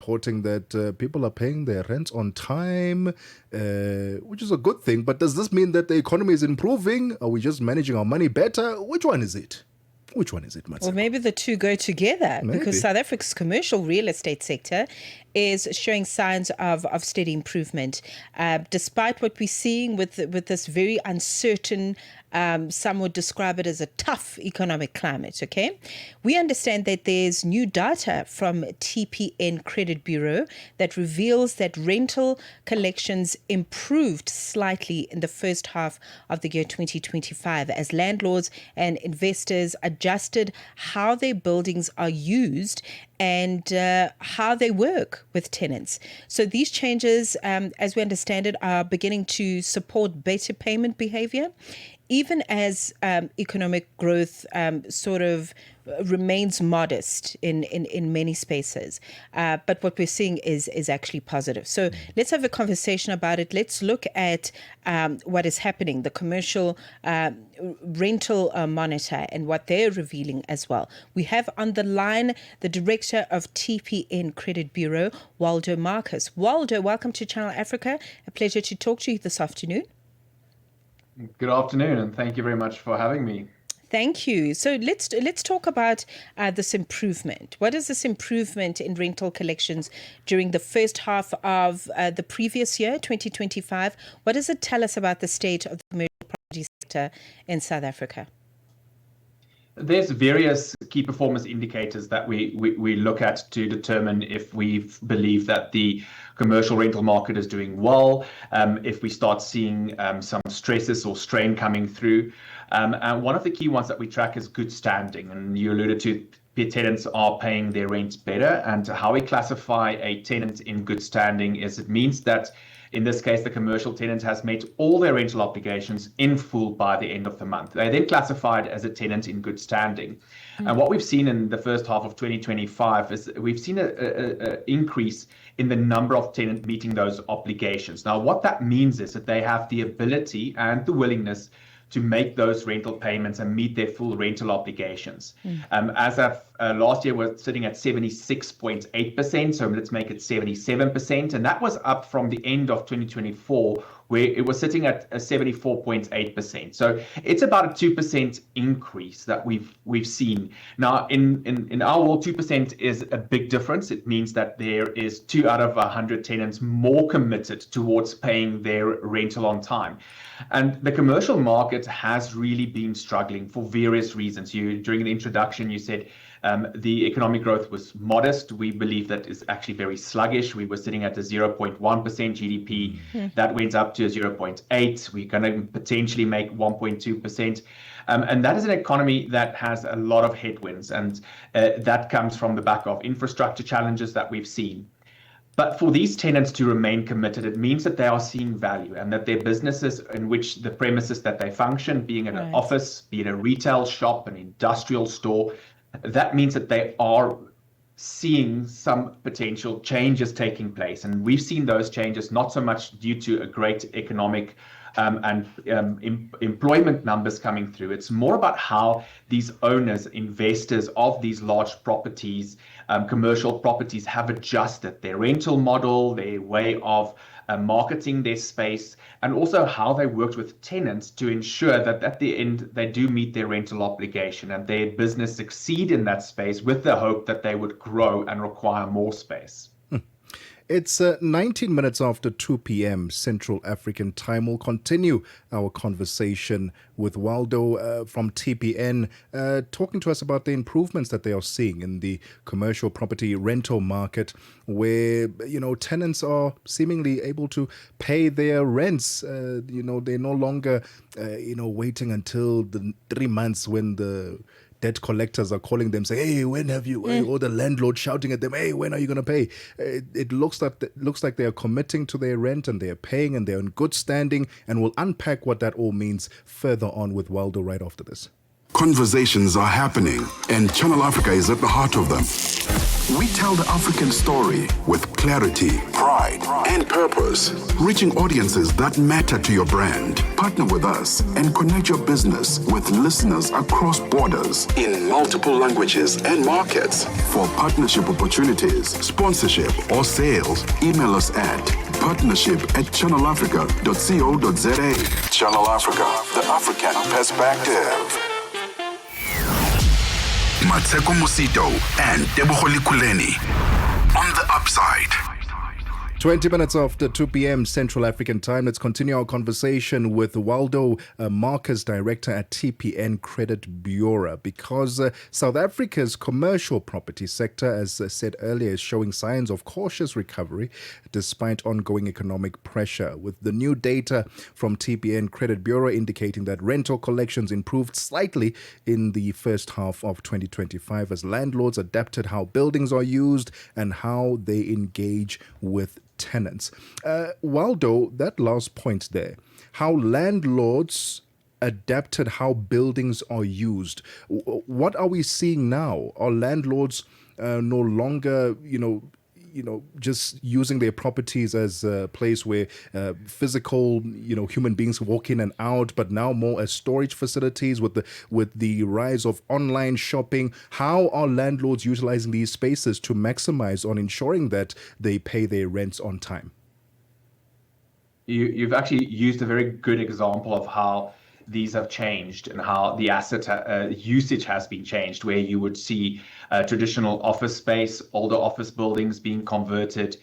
reporting that people are paying their rent on time, which is a good thing. But does this mean that the economy is improving? Are we just managing our money better? Which one is it? Which one is it, Or Mmatsheko? maybe the two go together, because Maybe. South Africa's commercial real estate sector is showing signs of steady improvement, despite what we're seeing with this very uncertain, some would describe it as a tough economic climate. Okay, we understand that there's new data from TPN Credit Bureau that reveals that rental collections improved slightly in the first half of the year 2025 as landlords and investors adjusted how their buildings are used and how they work with tenants. So these changes, as we understand it, are beginning to support better payment behavior, even as economic growth sort of remains modest in many spaces. But what we're seeing is actually positive. So let's have a conversation about it. Let's look at what is happening, the commercial rental monitor and what they're revealing as well. We have on the line the director of TPN Credit Bureau, Waldo Marcus. Waldo, welcome to Channel Africa. A pleasure to talk to you this afternoon. Good afternoon, and thank you very much for having me. Thank you. So let's talk about this improvement. What is this improvement in rental collections during the first half of the previous year, 2025? What does it tell us about the state of the commercial property sector in South Africa? There's various key performance indicators that we look at to determine if we believe that the commercial rental market is doing well, if we start seeing some stresses or strain coming through. And one of the key ones that we track is good standing. And you alluded to tenants are paying their rents better. And how we classify a tenant in good standing is it means that in this case, the commercial tenant has met all their rental obligations in full by the end of the month. They're then classified as a tenant in good standing. And what we've seen in the first half of 2025 is we've seen an increase in the number of tenants meeting those obligations. Now, what that means is that they have the ability and the willingness to make those rental payments and meet their full rental obligations. As of last year, we're sitting at 76.8%, so let's make it 77%, and that was up from the end of 2024, where it was sitting at 74.8%. So it's about a 2% increase that we've seen. Now, in our world, 2% is a big difference. It means that there is 2 out of 100 tenants more committed towards paying their rental on time. And the commercial market has really been struggling for various reasons. During the introduction, you said the economic growth was modest. We believe that is actually very sluggish. We were sitting at a 0.1% GDP. That went up to a 0.8. We're going to potentially make 1.2%. And that is an economy that has a lot of headwinds. And that comes from the back of infrastructure challenges that we've seen. But for these tenants to remain committed, it means that they are seeing value and that their businesses in which the premises that they function, being in an office, be it a retail shop, an industrial store, that means that they are seeing some potential changes taking place. And we've seen those changes not so much due to a great economic and employment numbers coming through. It's more about how these owners, investors of these large properties, commercial properties, have adjusted their rental model, their way of marketing their space, and also how they worked with tenants to ensure that at the end they do meet their rental obligation and their business succeed in that space with the hope that they would grow and require more space. It's 19 minutes after 2 p.m. Central African time. We'll continue our conversation with Waldo from TPN, talking to us about the improvements that they are seeing in the commercial property rental market, where, tenants are seemingly able to pay their rents. They're no longer, waiting until the 3 months when the debt collectors are calling them, saying, "Hey, when have you?" Or the landlord shouting at them, "Hey, when are you going to pay?" It looks like they are committing to their rent and they are paying and they're in good standing. And we'll unpack what that all means further on with Waldo right after this. Conversations are happening, and Channel Africa is at the heart of them. We tell the African story with clarity, pride, and purpose, reaching audiences that matter to your brand. Partner with us and connect your business with listeners across borders in multiple languages and markets. For partnership opportunities, sponsorship, or sales, email us at partnership@channelafrica.co.za. Channel Africa, the African perspective. Mmatsheko Mosito and Tebogo Lekhuleni on the upside. 20 minutes after 2 p.m. Central African time, let's continue our conversation with Waldo, Marcus Director at TPN Credit Bureau, because South Africa's commercial property sector, as said earlier, is showing signs of cautious recovery despite ongoing economic pressure, with the new data from TPN Credit Bureau indicating that rental collections improved slightly in the first half of 2025 as landlords adapted how buildings are used and how they engage with tenants. Waldo, that last point there, how landlords adapted how buildings are used. What are we seeing now? Are landlords no longer, just using their properties as a place where physical, human beings walk in and out, but now more as storage facilities with the rise of online shopping? How are landlords utilizing these spaces to maximize on ensuring that they pay their rents on time? You've actually used a very good example of how these have changed and how the asset usage has been changed, where you would see traditional office space, older office buildings being converted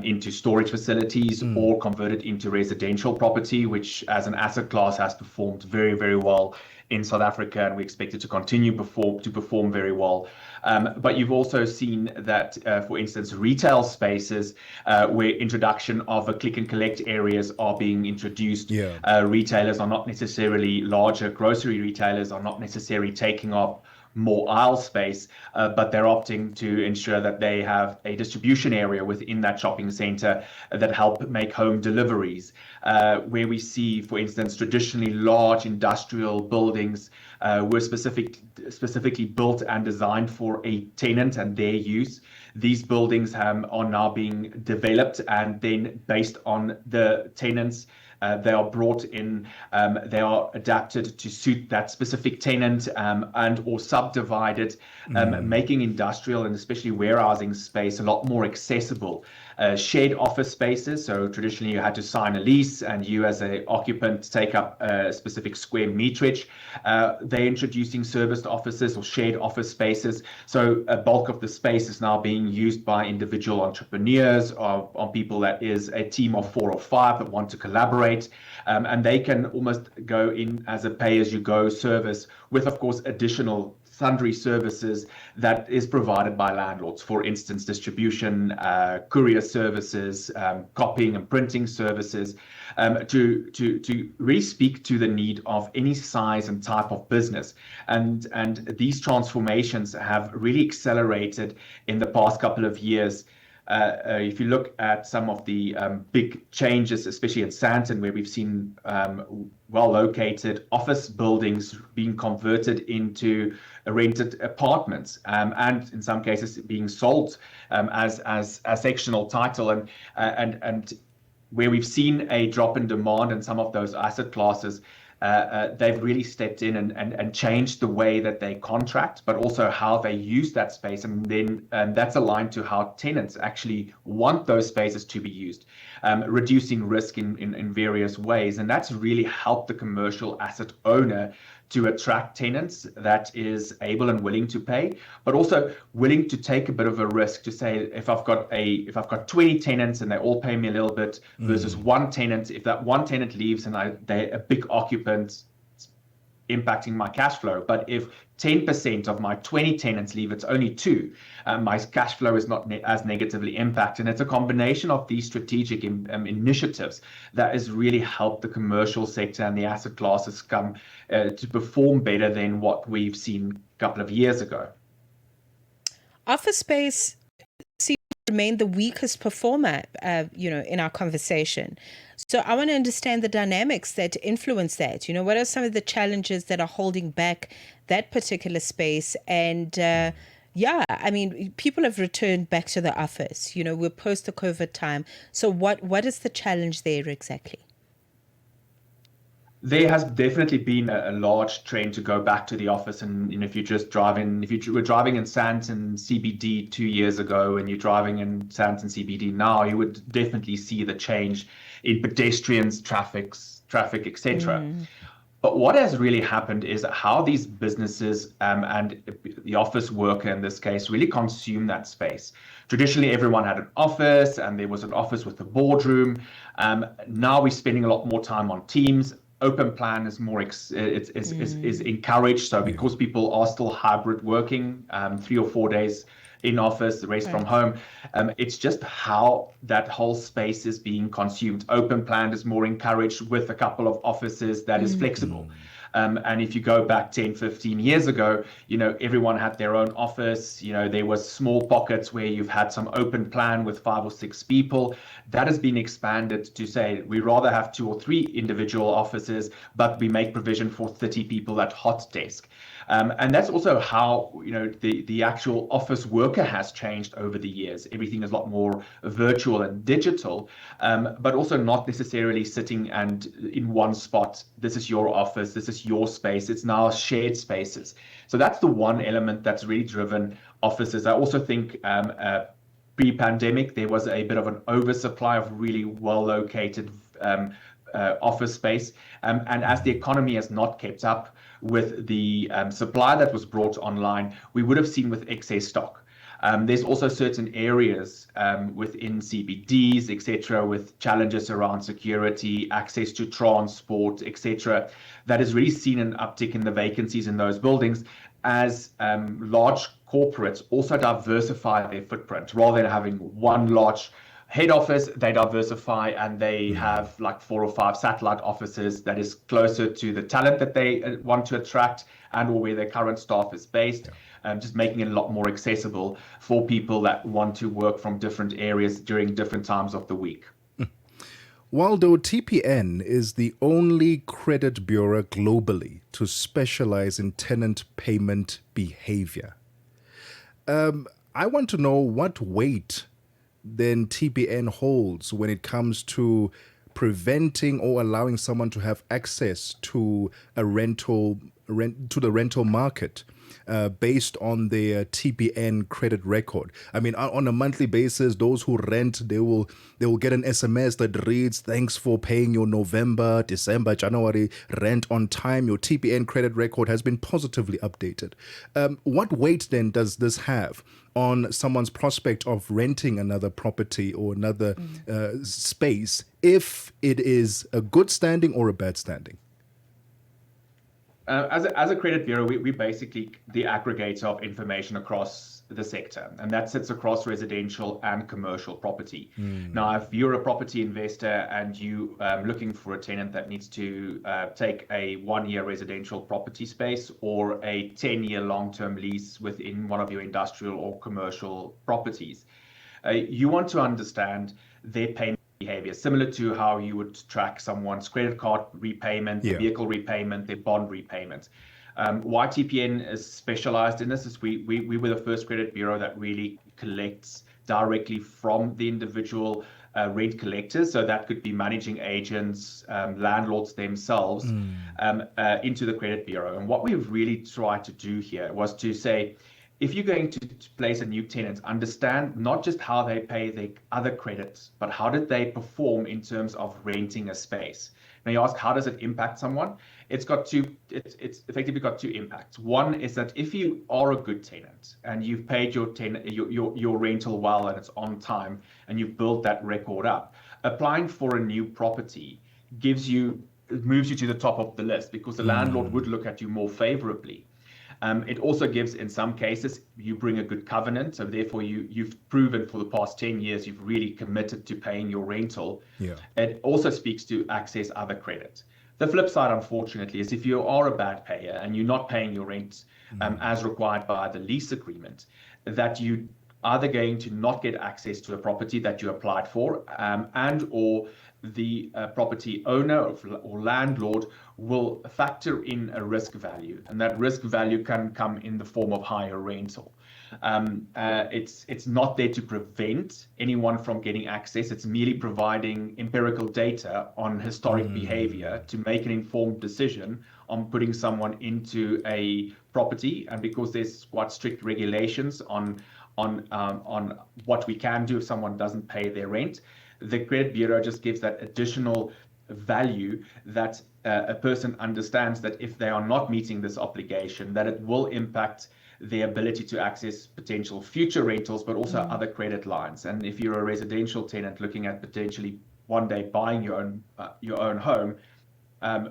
into storage facilities or converted into residential property, which as an asset class has performed very, very well in South Africa, and we expect it to continue to perform very well. But you've also seen that, for instance, retail spaces where introduction of a click and collect areas are being introduced. Retailers are not necessarily larger, grocery retailers are not necessarily taking up more aisle space, but they're opting to ensure that they have a distribution area within that shopping center that help make home deliveries. Where we see, for instance, traditionally large industrial buildings were specifically built and designed for a tenant and their use. These buildings are now being developed, and then based on the tenants, they are brought in, they are adapted to suit that specific tenant and or subdivided, making industrial and especially warehousing space a lot more accessible. Shared office spaces, so traditionally you had to sign a lease and you as an occupant take up a specific square meterage. They're introducing serviced offices or shared office spaces. So a bulk of the space is now being used by individual entrepreneurs or on people that is a team of 4 or 5 that want to collaborate. And they can almost go in as a pay-as-you-go service with, of course, additional sundry services that is provided by landlords. For instance, distribution, courier services, copying and printing services, to really speak to the need of any size and type of business. And these transformations have really accelerated in the past couple of years. If you look at some of the big changes, especially in Sandton, where we've seen well-located office buildings being converted into rented apartments, and in some cases being sold as sectional title, and where we've seen a drop in demand in some of those asset classes. They've really stepped in and changed the way that they contract, but also how they use that space. And then that's aligned to how tenants actually want those spaces to be used, reducing risk in various ways. And that's really helped the commercial asset owner to attract tenants that is able and willing to pay, but also willing to take a bit of a risk to say, if I've got 20 tenants and they all pay me a little bit versus one tenant, if that one tenant leaves and they're a big occupant, impacting my cash flow. But if 10% of my 20 tenants leave, it's only 2, my cash flow is not as negatively impacted. And it's a combination of these strategic initiatives that has really helped the commercial sector and the asset classes come to perform better than what we've seen a couple of years ago. Office space seems to remain the weakest performer, in our conversation. So I want to understand the dynamics that influence that. What are some of the challenges that are holding back that particular space. And yeah, I mean, people have returned back to the office. You know, we're post the COVID time. So what is the challenge there exactly? There has definitely been a large trend to go back to the office. And if you just driving, if you were driving in Sandton CBD 2 years ago and you're driving in Sandton CBD now, you would definitely see the change in pedestrians, traffic, etc. But what has really happened is how these businesses and the office worker in this case really consume that space. Traditionally, everyone had an office and there was an office with a boardroom. Now we're spending a lot more time on Teams. Open plan is more is encouraged. So because people are still hybrid working, 3 or 4 days in office, the rest from home, it's just how that whole space is being consumed. Open plan is more encouraged with a couple of offices that is flexible. And if you go back 10, 15 years ago, you know, everyone had their own office. You know, there was small pockets where you've had some open plan with 5 or 6 people. That has been expanded to say we rather have 2 or 3 individual offices, but we make provision for 30 people at hot desk. And that's also how, you know, the actual office worker has changed over the years. Everything is a lot more virtual and digital, but also not necessarily sitting and in one spot. This is your office, this is your space. It's now shared spaces. So that's the one element that's really driven offices. I also think pre-pandemic, there was a bit of an oversupply of really well-located office space. And as the economy has not kept up with the supply that was brought online, we would have seen with excess stock. There's also certain areas within CBDs, etc., with challenges around security, access to transport, etc., that has really seen an uptick in the vacancies in those buildings as large corporates also diversify their footprint. Rather than having one large head office, they diversify and they have like 4 or 5 satellite offices that is closer to the talent that they want to attract and or where their current staff is based, just making it a lot more accessible for people that want to work from different areas during different times of the week. Waldo, TPN is the only credit bureau globally to specialize in tenant payment behavior. I want to know what weight then TPN holds when it comes to preventing or allowing someone to have access to the rental market based on their TPN credit record. I mean, on a monthly basis, those who rent, they will get an SMS that reads, "Thanks for paying your November, December, January rent on time. Your TPN credit record has been positively updated." What weight then does this have on someone's prospect of renting another property or another space, if it is a good standing or a bad standing? As a credit bureau, we basically the aggregator of information across the sector, and that sits across residential and commercial property. Now, if you're a property investor and you looking for a tenant that needs to take a 1-year residential property space or a 10-year long-term lease within one of your industrial or commercial properties, you want to understand their payment behavior, similar to how you would track someone's credit card repayment, vehicle repayment, their bond repayment. Why TPN is specialized in this is we were the first credit bureau that really collects directly from the individual rent collectors. So that could be managing agents, landlords themselves, into the credit bureau. And what we've really tried to do here was to say, if you're going to place a new tenant, understand not just how they pay their other credits, but how did they perform in terms of renting a space. Now you ask, how does it impact someone? It's effectively got 2 impacts. One is that if you are a good tenant and you've paid your rental well and it's on time and you've built that record up, applying for a new property moves you to the top of the list because the landlord would look at you more favorably. It also gives, in some cases, you bring a good covenant. So therefore, you've proven for the past 10 years, you've really committed to paying your rental. It also speaks to access other credit. The flip side, unfortunately, is if you are a bad payer and you're not paying your rent as required by the lease agreement, that you either going to not get access to a property that you applied for, and or the property owner or landlord will factor in a risk value, and that risk value can come in the form of higher rental. It's not there to prevent anyone from getting access. It's merely providing empirical data on historic behavior to make an informed decision on putting someone into a property. And because there's quite strict regulations on what we can do if someone doesn't pay their rent, the Credit Bureau just gives that additional value that a person understands that if they are not meeting this obligation, that it will impact their ability to access potential future rentals, but also other credit lines. And if you're a residential tenant looking at potentially one day buying your own home,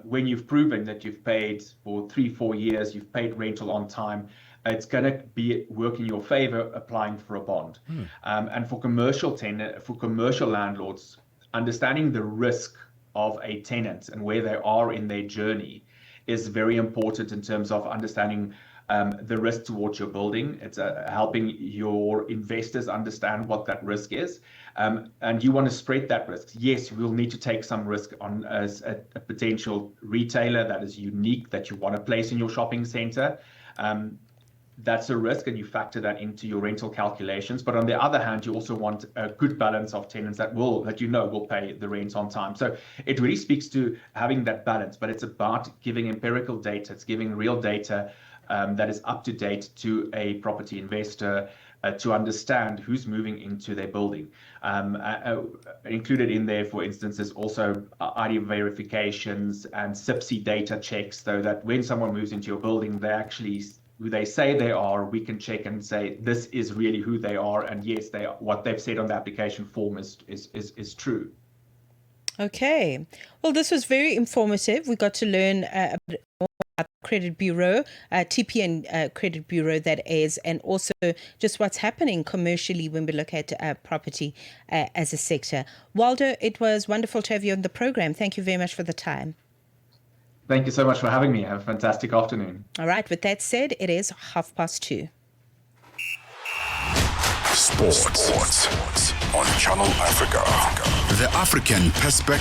when you've proven that you've paid for 3-4 years, you've paid rental on time, it's going to be work in your favor applying for a bond. And for commercial landlords, understanding the risk of a tenant and where they are in their journey is very important in terms of understanding the risk towards your building. It's helping your investors understand what that risk is. And you want to spread that risk. Yes, we'll need to take some risk on as a potential retailer that is unique that you want to place in your shopping center. That's a risk, and you factor that into your rental calculations. But on the other hand, you also want a good balance of tenants that will pay the rent on time. So it really speaks to having that balance, but it's about giving empirical data. It's giving real data that is up to date to a property investor to understand who's moving into their building. Included in there, for instance, is also ID verifications and CIPC data checks, so that when someone moves into your building, they actually who they say they are, we can check and say this is really who they are, and yes, what they've said on the application form is true. Okay, well, this was very informative. We got to learn a bit more about the Credit Bureau, TPN Credit Bureau that is, and also just what's happening commercially when we look at property as a sector. Waldo, it was wonderful to have you on the program. Thank you very much for the time. Thank you so much for having me. Have a fantastic afternoon. All right, with that said, it is 2:30. Sports on Channel Africa. The African perspective.